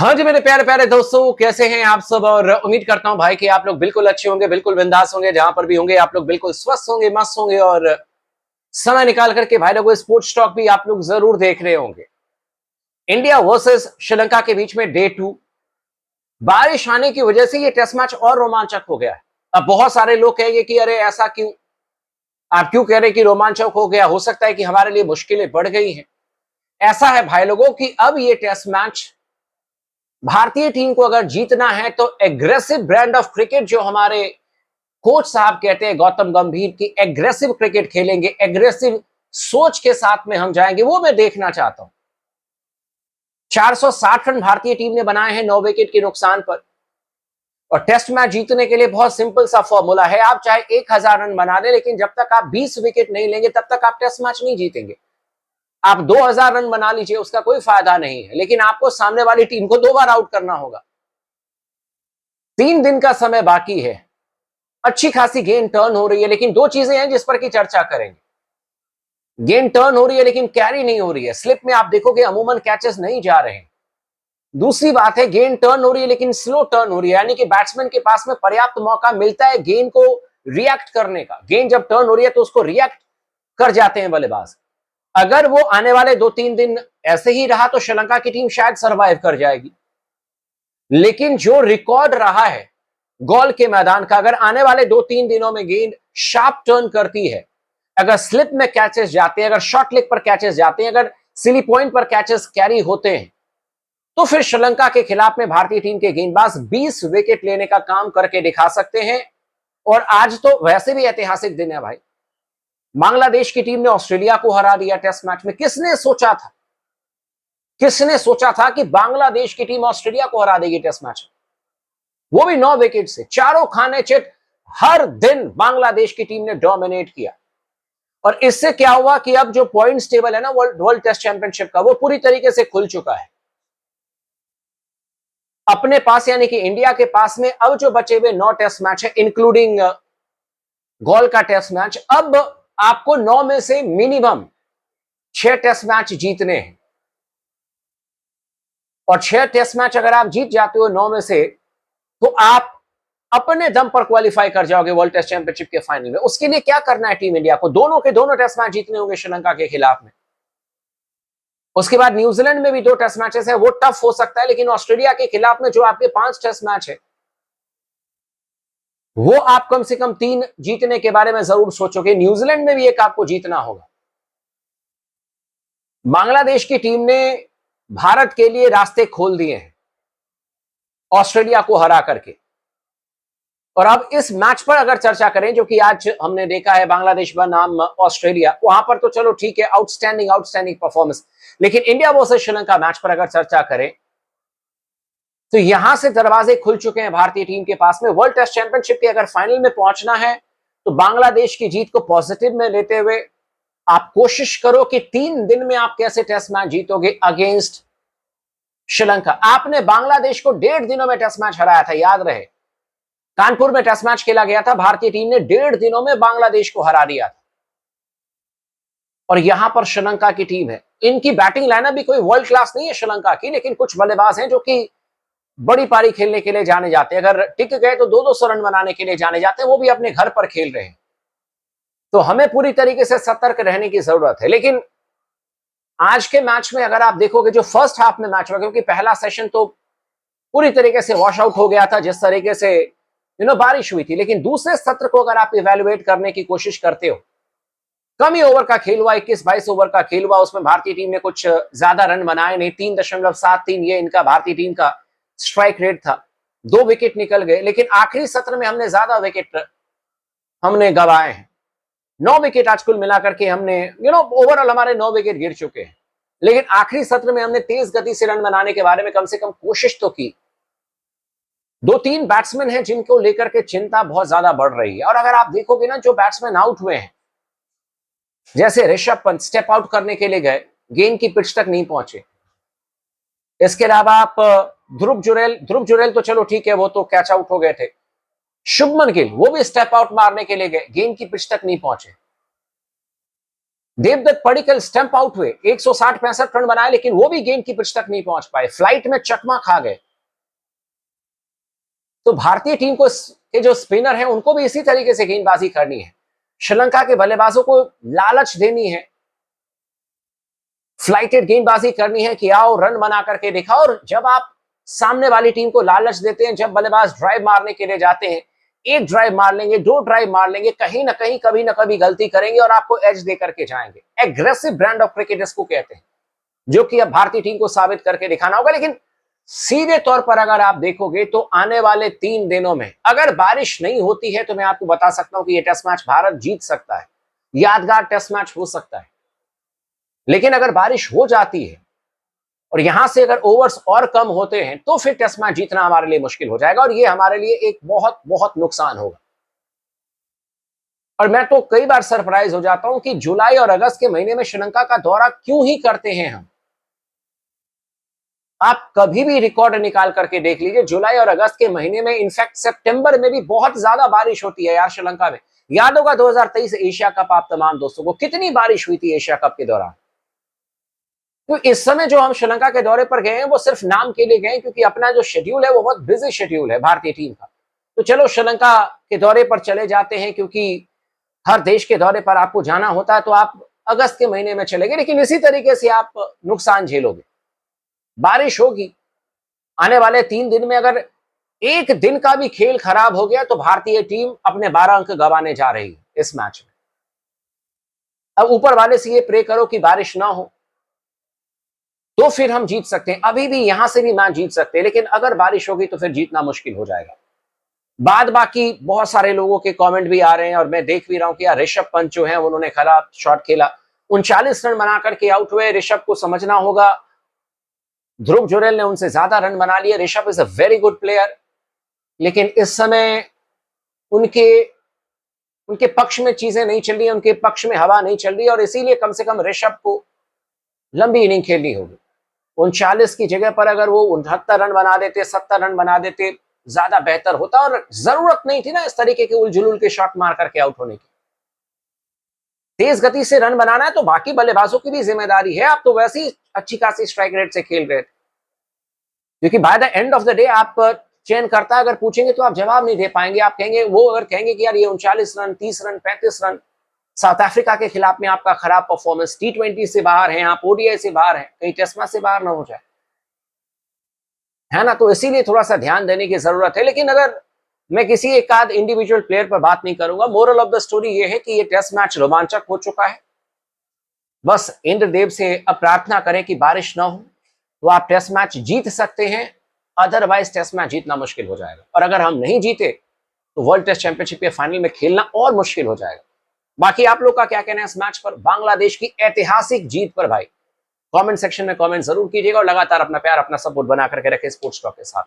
हाँ जी मेरे प्यारे प्यारे दोस्तों, कैसे हैं आप सब। और उम्मीद करता हूं भाई कि आप लोग बिल्कुल अच्छे होंगे, बिल्कुल बिंदास होंगे। जहां पर भी होंगे आप लोग बिल्कुल स्वस्थ होंगे, मस्त होंगे। और समय निकाल करके भाई लोगों स्पोर्ट्स टॉक भी आप लोग जरूर देख रहे होंगे। इंडिया वर्सेस श्रीलंका के बीच में डे 2, बारिश आने की वजह से ये टेस्ट मैच और रोमांचक हो गया है। अब बहुत सारे लोग कहेंगे कि अरे ऐसा क्यों, आप क्यों कह रहे कि रोमांचक हो गया, हो सकता है कि हमारे लिए मुश्किलें बढ़ गई हैं। ऐसा है भाई लोगों कि अब ये टेस्ट मैच भारतीय टीम को अगर जीतना है तो एग्रेसिव ब्रांड ऑफ क्रिकेट जो हमारे कोच साहब कहते हैं गौतम गंभीर की, एग्रेसिव क्रिकेट खेलेंगे, एग्रेसिव सोच के साथ में हम जाएंगे, वो मैं देखना चाहता हूं। 460 रन भारतीय टीम ने बनाए हैं 9 विकेट के नुकसान पर। और टेस्ट मैच जीतने के लिए बहुत सिंपल सा फॉर्मूला है, आप चाहे 1000 रन बना लें, लेकिन जब तक आप 20 विकेट नहीं लेंगे तब तक आप टेस्ट मैच नहीं जीतेंगे। आप 2000 रन बना लीजिए, उसका कोई फायदा नहीं है, लेकिन आपको सामने वाली टीम को 2 बार आउट करना होगा। 3 दिन का समय बाकी है, अच्छी खासी गेम टर्न हो रही है, लेकिन दो चीजें हैं जिस पर की चर्चा करेंगे। गेम टर्न हो रही है लेकिन कैरी नहीं हो रही है, स्लिप में आप देखोगे अमूमन कैचेस नहीं जा रहे हैं। दूसरी बात है, गेम टर्न हो रही है लेकिन स्लो टर्न हो रही है, यानी कि बैट्समैन के पास में पर्याप्त मौका मिलता है गेंद को रिएक्ट करने का। गेंद जब टर्न हो रही है तो उसको रिएक्ट कर जाते हैं बल्लेबाज। अगर वो आने वाले 2-3 दिन ऐसे ही रहा तो श्रीलंका की टीम शायद सर्वाइव कर जाएगी। लेकिन जो रिकॉर्ड रहा है गोल के मैदान का, अगर आने वाले 2-3 दिनों में गेंद शार्प टर्न करती है, अगर स्लिप में कैचेस जाते हैं, अगर शॉर्ट लेग पर कैचेस जाते हैं, अगर सिली पॉइंट पर कैचेस कैरी होते हैं, तो फिर श्रीलंका के खिलाफ में भारतीय टीम के गेंदबाज 20 विकेट लेने का काम करके दिखा सकते हैं। और आज तो वैसे भी ऐतिहासिक दिन है भाई। बांग्लादेश की टीम ने ऑस्ट्रेलिया को हरा दिया टेस्ट मैच में। किसने सोचा था कि बांग्लादेश की टीम ऑस्ट्रेलिया को हरा देगी टेस्ट मैच में, वो भी 9 विकेट से, चारों खाने चिट। हर दिन बांग्लादेश की टीम ने डोमिनेट किया। और इससे क्या हुआ कि अब जो पॉइंट्स टेबल है ना वर्ल्ड टेस्ट चैंपियनशिप का, वो पूरी तरीके से खुल चुका है अपने पास, यानी कि इंडिया के पास में अब जो बचे हुए 9 टेस्ट मैच है, इंक्लूडिंग गोल का टेस्ट मैच। अब आपको 9 में से मिनिमम 6 टेस्ट मैच जीतने हैं। और 6 टेस्ट मैच अगर आप जीत जाते हो 9 में से, तो आप अपने दम पर क्वालिफाई कर जाओगे वर्ल्ड टेस्ट चैंपियनशिप के फाइनल में। उसके लिए क्या करना है टीम इंडिया को, दोनों के दोनों टेस्ट मैच जीतने होंगे श्रीलंका के खिलाफ में। उसके बाद न्यूजीलैंड में भी 2 टेस्ट मैचेस है, वो टफ हो सकता है, लेकिन ऑस्ट्रेलिया के खिलाफ में जो आपके 5 टेस्ट मैच है, वो आप कम से कम 3 जीतने के बारे में जरूर सोचोगे। न्यूजीलैंड में भी एक आपको जीतना होगा। बांग्लादेश की टीम ने भारत के लिए रास्ते खोल दिए हैं ऑस्ट्रेलिया को हरा करके। और अब इस मैच पर अगर चर्चा करें, जो कि आज हमने देखा है बांग्लादेश बनाम ऑस्ट्रेलिया, वहां पर तो चलो ठीक है, आउटस्टैंडिंग परफॉर्मेंस। लेकिन इंडिया वर्सेस श्रीलंका मैच पर अगर चर्चा करें, तो यहां से दरवाजे खुल चुके हैं भारतीय टीम के पास में। वर्ल्ड टेस्ट चैंपियनशिप के अगर फाइनल में पहुंचना है तो बांग्लादेश की जीत को पॉजिटिव में लेते हुए आप कोशिश करो कि 3 दिन में आप कैसे टेस्ट मैच जीतोगे अगेंस्ट श्रीलंका। आपने बांग्लादेश को 1.5 दिनों में टेस्ट मैच हराया था, याद रहे। कानपुर में टेस्ट मैच खेला गया था, भारतीय टीम ने 1.5 दिनों में बांग्लादेश को हरा दिया था। और यहां पर श्रीलंका की टीम है, इनकी बैटिंग लाइनअप भी कोई वर्ल्ड क्लास नहीं है श्रीलंका की, लेकिन कुछ बल्लेबाज हैं जो कि बड़ी पारी खेलने के लिए जाने जाते हैं। अगर टिक गए तो 200 रन बनाने के लिए जाने जाते हैं, वो भी अपने घर पर खेल रहे हैं। तो हमें पूरी तरीके से सतर्क रहने की जरूरत है। लेकिन आज के मैच में अगर आप देखोगे, जो फर्स्ट हाफ में मैच हुआ, क्योंकि पहला सेशन तो पूरी तरीके से वॉश आउट हो गया था जिस तरीके से बारिश हुई थी, लेकिन दूसरे सत्र को अगर आप इवेल्युएट करने की कोशिश करते हो, कम ही ओवर का खेल हुआ, 21-22 ओवर का खेल हुआ, उसमें भारतीय टीम ने कुछ ज्यादा रन बनाए नहीं। 3.73 ये इनका भारतीय टीम का स्ट्राइक रेट था। 2 विकेट निकल गए, लेकिन आखिरी सत्र में हमने ज्यादा विकेट हमने गंवाए हैं। 9 विकेट आज कुल मिलाकर के हमने ओवरऑल हमारे 9 विकेट गिर चुके हैं। लेकिन आखिरी सत्र में हमने तेज गति से रन बनाने के बारे में कम से कम कोशिश तो की। 2-3 बैट्समैन हैं जिनको लेकर के चिंता बहुत ज्यादा बढ़ रही है। और अगर आप देखोगे ना, जो बैट्समैन आउट हुए हैं, जैसे ऋषभ पंत स्टेप आउट करने के लिए गए, गेंद की पिच तक नहीं पहुंचे। इसके अलावा आप ध्रुव जुरेल तो चलो ठीक है, वो तो कैच आउट हो गए थे। शुभमन गिल वो भी स्टेप आउट मारने के लिए गए, गेंद की पिच तक नहीं पहुंचे। देवदत्त पडिक्कल स्टंप आउट हुए, 160-65 रन बनाए, लेकिन वो भी गेंद की पिच तक नहीं पहुंच पाए, फ्लाइट में चकमा खा गए। तो भारतीय टीम को के जो स्पिनर हैं उनको भी इसी तरीके से गेंदबाजी करनी है। श्रीलंका के बल्लेबाजों को लालच देनी है, फ्लाइटेड गेंदबाजी करनी है कि आओ रन बना करके दिखाओ। और जब आप सामने वाली टीम को लालच देते हैं, जब बल्लेबाज ड्राइव मारने के लिए जाते हैं, एक ड्राइव मार लेंगे, दो ड्राइव मार लेंगे, कहीं ना कहीं कभी ना कभी गलती करेंगे और आपको एज दे करके जाएंगे। एग्रेसिव ब्रांड ऑफ क्रिकेट इसको कहते हैं, जो कि अब भारतीय टीम को साबित करके दिखाना होगा। लेकिन सीधे तौर पर अगर आप देखोगे तो आने वाले 3 दिनों में अगर बारिश नहीं होती है तो मैं आपको बता सकता हूं कि यह टेस्ट मैच भारत जीत सकता है, यादगार टेस्ट मैच हो सकता है। लेकिन अगर बारिश हो जाती है और यहां से अगर ओवर्स और कम होते हैं तो फिर टेस्ट मैच जीतना हमारे लिए मुश्किल हो जाएगा और यह हमारे लिए एक बहुत बहुत नुकसान होगा। और मैं तो कई बार सरप्राइज हो जाता हूं कि जुलाई और अगस्त के महीने में श्रीलंका का दौरा क्यों ही करते हैं हम। आप कभी भी रिकॉर्ड निकाल करके देख लीजिए, जुलाई और अगस्त के महीने में, इनफैक्ट सितंबर में भी बहुत ज्यादा बारिश होती है यार श्रीलंका में। याद होगा 2023 एशिया कप, आप तमाम दोस्तों को कितनी बारिश हुई थी एशिया कप के दौरान। तो इस समय जो हम श्रीलंका के दौरे पर गए हैं वो सिर्फ नाम के लिए गए, क्योंकि अपना जो शेड्यूल है वो बहुत बिजी शेड्यूल है भारतीय टीम का। तो चलो श्रीलंका के दौरे पर चले जाते हैं, क्योंकि हर देश के दौरे पर आपको जाना होता है तो आप अगस्त के महीने में चले गए, लेकिन इसी तरीके से आप नुकसान झेलोगे। बारिश होगी आने वाले 3 दिन में, अगर एक दिन का भी खेल खराब हो गया तो भारतीय टीम अपने 12 अंक गंवाने जा रही है इस मैच में। अब ऊपर वाले से ये प्रे करो कि बारिश ना हो, तो फिर हम जीत सकते हैं। अभी भी यहां से भी मैच जीत सकते हैं, लेकिन अगर बारिश होगी तो फिर जीतना मुश्किल हो जाएगा। बाद बाकी बहुत सारे लोगों के कमेंट भी आ रहे हैं और मैं देख भी रहा हूं कि यार ऋषभ पंत जो है उन्होंने खराब शॉट खेला, 39 रन बना करके आउट हुए। ऋषभ को समझना होगा, ध्रुव जुरेल ने उनसे ज्यादा रन बना लिए। Rishabh is a very good player, लेकिन इस समय उनके उनके पक्ष में चीजें नहीं चल रही है, उनके पक्ष में हवा नहीं चल रही है और इसीलिए कम से कम ऋषभ को लंबी इनिंग खेलनी होगी। 39 की जगह पर अगर वो 69 रन बना देते, 70 रन बना देते, ज्यादा बेहतर होता और जरूरत नहीं थी ना इस तरीके के उलझुल के शॉट मार करके आउट होने की। तेज गति से रन बनाना है तो बाकी बल्लेबाजों की भी जिम्मेदारी है। आप तो वैसे ही अच्छी खासी स्ट्राइक रेट से खेल रहे थे, क्योंकि by the end of the day आप चयन करता अगर पूछेंगे तो आप जवाब नहीं दे पाएंगे। आप कहेंगे, वो अगर कहेंगे कि यार ये 39 run, 30 run, 35 run, south Africa के खिलाफ में आपका खराब परफॉर्मेंस, T20 से बाहर हैं आप, ओडीआई से बाहर हैं, कहीं टेस्ट मैच से बाहर ना हो जाए, है ना। तो इसीलिए थोड़ा सा ध्यान देने की जरूरत है। लेकिन अगर मैं किसी एक आध इंडिविजुअल प्लेयर पर बात नहीं करूंगा, मोरल ऑफ द स्टोरी ये है कि ये टेस्ट मैच रोमांचक हो चुका है। बस इंद्रदेव से अब प्रार्थना करें कि बारिश ना हो तो आप टेस्ट मैच जीत सकते हैं, अदरवाइज टेस्ट मैच जीतना मुश्किल हो जाएगा। और अगर हम नहीं जीते तो वर्ल्ड टेस्ट चैंपियनशिप के फाइनल में खेलना और मुश्किल हो जाएगा। बाकी आप लोग का क्या कहना है इस मैच पर, बांग्लादेश की ऐतिहासिक जीत पर भाई? कमेंट सेक्शन में कमेंट जरूर कीजिएगा और लगातार अपना प्यार, अपना सपोर्ट बना करके रखें स्पोर्ट्स टॉक के साथ।